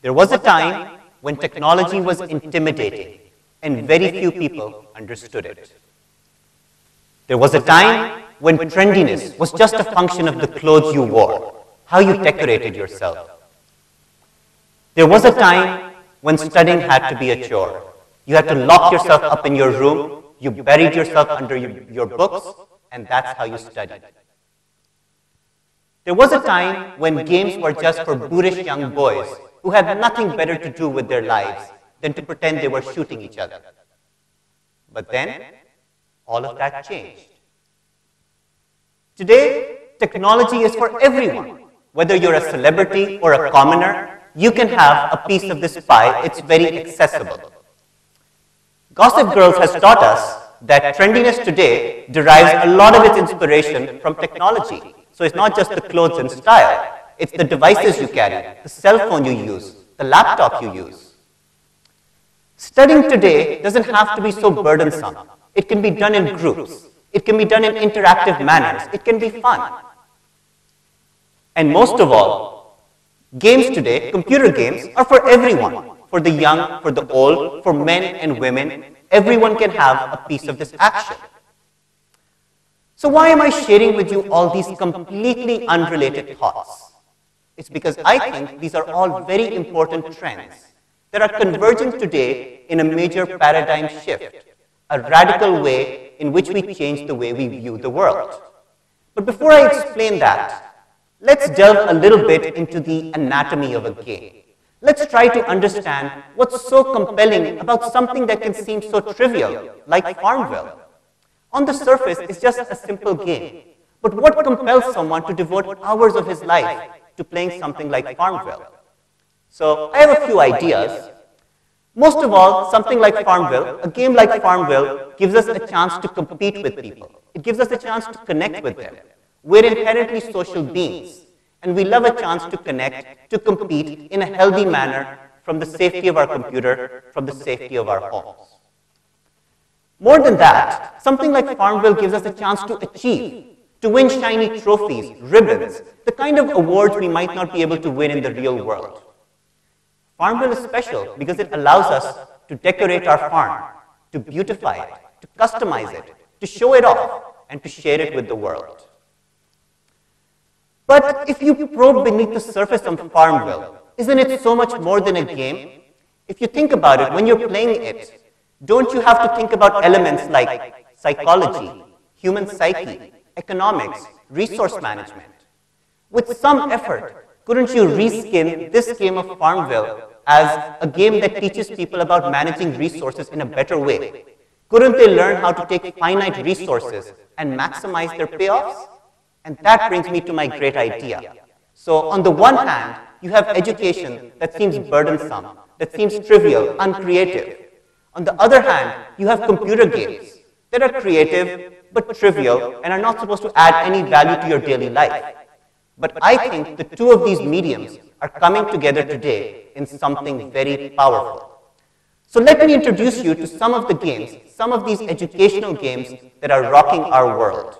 There was a time when technology was intimidating and very few people understood it. There was a time when trendiness was just a function of the clothes you wore, how you decorated yourself. There was a time when studying had to be a chore. You had to lock yourself up in your room, you buried yourself under your books, and that's how you studied. There was a time when games were just for boorish young boys who had nothing better to do with their lives than to pretend they were shooting each other. But then, all of that changed. Today, technology is for everyone. Whether you're a celebrity or a commoner, you can have a piece of this pie. It's very accessible. Gossip Girls has taught us that trendiness today derives a lot of its inspiration from technology. So it's not just the clothes and style. It's the devices you carry, the cell phone you use, the laptop you use. Studying today doesn't have to be so burdensome. It can be done in groups. It can be done in interactive manners. It can be fun. And most of all, games today, computer games, are for everyone. For the young, for the old, for men and women. Everyone can have a piece of this action. So why am I sharing with you all these completely unrelated thoughts? It's because I think these are all very important trends that are converging today in a major paradigm shift, a radical way in which we change the way we view the world. But before I explain that, let's delve a little bit into the anatomy of a game. Let's try to understand what's so compelling about something that can seem so trivial, like Farmville. On the surface, it's just a simple game. But what compels someone to devote hours of his life to playing something like Farmville? So I have a few ideas. Most of all, something like Farmville, a game like Farmville, gives us a chance to compete with people. It gives us a chance to connect with them. We're inherently social beings, and we love a chance to connect, to compete in a healthy manner from the safety of our computer, from the safety of our homes. More than that, something like Farmville gives us a chance to achieve, to win shiny trophies, ribbons, the kind of awards we might not be able to win in the real world. Farmville is special because it allows us to decorate our farm, to beautify it, to customize it, to show it off, and to share it with the world. But if you probe beneath the surface of Farmville, isn't it so much more than a game? If you think about it, when you're playing it, don't you have to think about elements like psychology, human psyche, economics, resource management? With some effort, couldn't you reskin this game of Farmville as a game that teaches people about managing resources in a better way? Couldn't they learn how to take finite resources and maximize their payoffs? And that brings me to my great idea. So on the one hand, you have education that seems burdensome, that seems trivial, uncreative. On the other hand, you have computer games that are creative but trivial and are not supposed to add any value to your daily life. But I think the two of these mediums are coming together today in something very powerful. So let me introduce you to some of the games, some of these educational games that are rocking our world.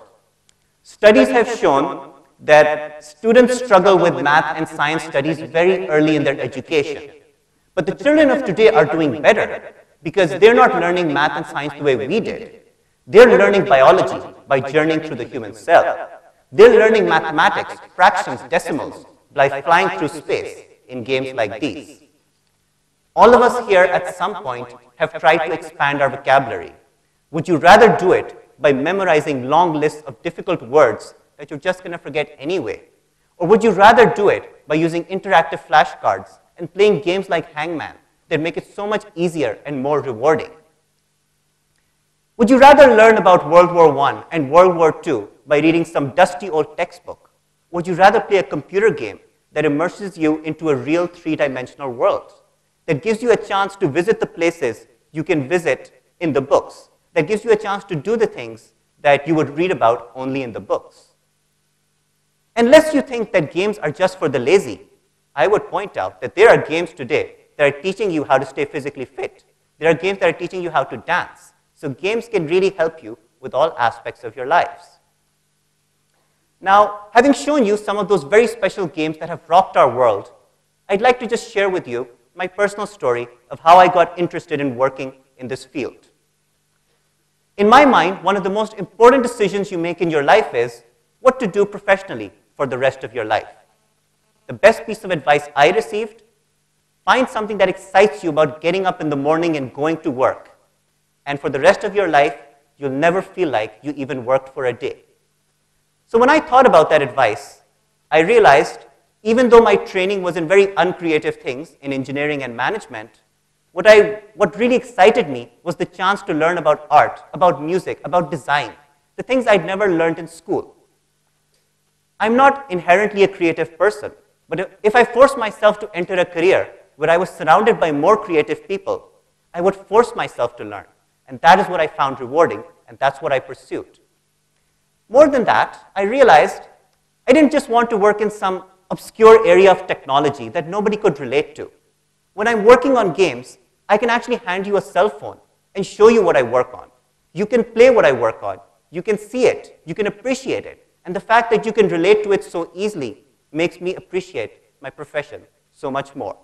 Studies have shown that students struggle with math and science studies very early in their education. But the children of today are doing better because they're not learning math and science the way we did. They're learning biology by journeying through the human cell. They're learning mathematics, fractions, decimals by flying through space in games like these. All of us here at some point have tried to expand our vocabulary. Would you rather do it by memorizing long lists of difficult words that you're just going to forget anyway? Or would you rather do it by using interactive flashcards and playing games like Hangman that make it so much easier and more rewarding? Would you rather learn about World War I and World War II by reading some dusty old textbook? Would you rather play a computer game that immerses you into a real three-dimensional world, that gives you a chance to visit the places you can visit in the books, that gives you a chance to do the things that you would read about only in the books? Unless you think that games are just for the lazy, I would point out that there are games today that are teaching you how to stay physically fit. There are games that are teaching you how to dance. So games can really help you with all aspects of your lives. Now, having shown you some of those very special games that have rocked our world, I'd like to just share with you my personal story of how I got interested in working in this field. In my mind, one of the most important decisions you make in your life is what to do professionally for the rest of your life. The best piece of advice I received: find something that excites you about getting up in the morning and going to work. And for the rest of your life, you'll never feel like you even worked for a day. So when I thought about that advice, I realized even though my training was in very uncreative things in engineering and management, what really excited me was the chance to learn about art, about music, about design, the things I'd never learned in school. I'm not inherently a creative person, but if I forced myself to enter a career where I was surrounded by more creative people, I would force myself to learn. And that is what I found rewarding, and that's what I pursued. More than that, I realized I didn't just want to work in some obscure area of technology that nobody could relate to. When I'm working on games, I can actually hand you a cell phone and show you what I work on. You can play what I work on. You can see it. You can appreciate it. And the fact that you can relate to it so easily makes me appreciate my profession so much more.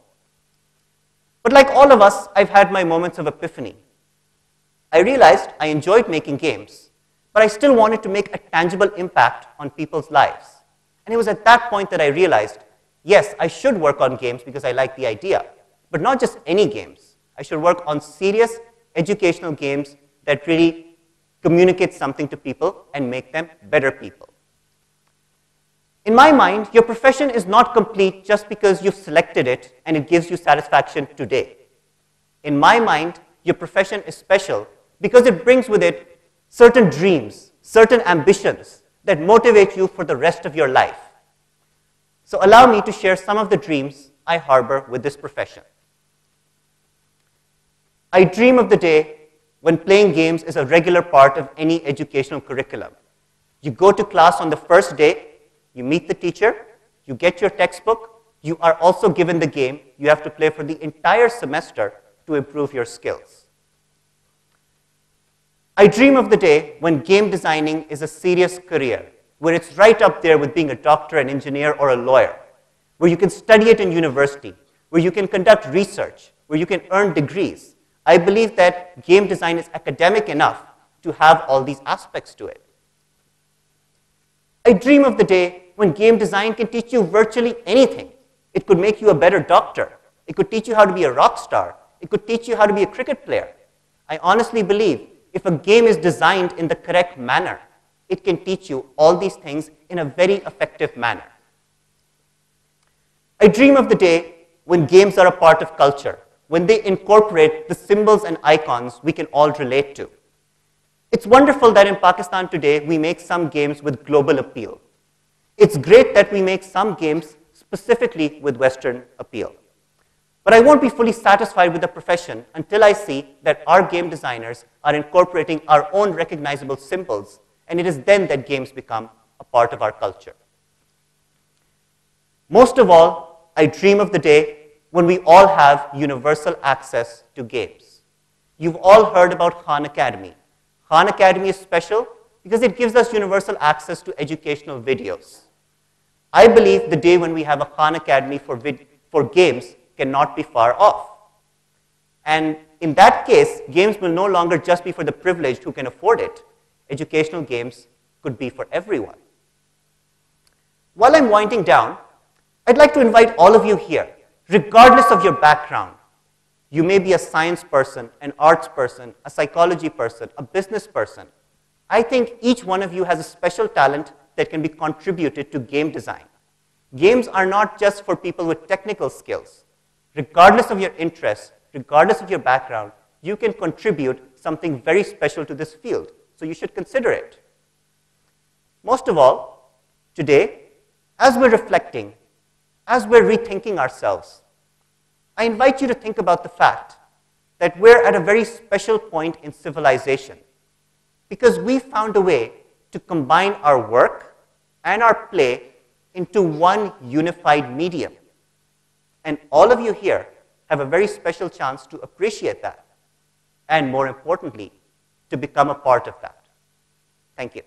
But like all of us, I've had my moments of epiphany. I realized I enjoyed making games, but I still wanted to make a tangible impact on people's lives. And it was at that point that I realized, yes, I should work on games because I like the idea, but not just any games. I should work on serious educational games that really communicate something to people and make them better people. In my mind, your profession is not complete just because you've selected it and it gives you satisfaction today. In my mind, your profession is special because it brings with it certain dreams, certain ambitions that motivate you for the rest of your life. So allow me to share some of the dreams I harbor with this profession. I dream of the day when playing games is a regular part of any educational curriculum. You go to class on the first day, you meet the teacher, you get your textbook, you are also given the game you have to play for the entire semester to improve your skills. I dream of the day when game designing is a serious career, where it's right up there with being a doctor, an engineer, or a lawyer, where you can study it in university, where you can conduct research, where you can earn degrees. I believe that game design is academic enough to have all these aspects to it. I dream of the day when game design can teach you virtually anything. It could make you a better doctor. It could teach you how to be a rock star. It could teach you how to be a cricket player. I honestly believe if a game is designed in the correct manner, it can teach you all these things in a very effective manner. I dream of the day when games are a part of culture, when they incorporate the symbols and icons we can all relate to. It's wonderful that in Pakistan today we make some games with global appeal. It's great that we make some games specifically with Western appeal. But I won't be fully satisfied with the profession until I see that our game designers are incorporating our own recognizable symbols, and it is then that games become a part of our culture. Most of all, I dream of the day when we all have universal access to games. You've all heard about Khan Academy. Khan Academy is special because it gives us universal access to educational videos. I believe the day when we have a Khan Academy for games cannot be far off. And in that case, games will no longer just be for the privileged who can afford it. Educational games could be for everyone. While I'm winding down, I'd like to invite all of you here, regardless of your background. You may be a science person, an arts person, a psychology person, a business person. I think each one of you has a special talent that can be contributed to game design. Games are not just for people with technical skills. Regardless of your interests, regardless of your background, you can contribute something very special to this field, so you should consider it. Most of all, today, as we're reflecting, as we're rethinking ourselves, I invite you to think about the fact that we're at a very special point in civilization because we found a way to combine our work and our play into one unified medium. And all of you here have a very special chance to appreciate that, and more importantly, to become a part of that. Thank you.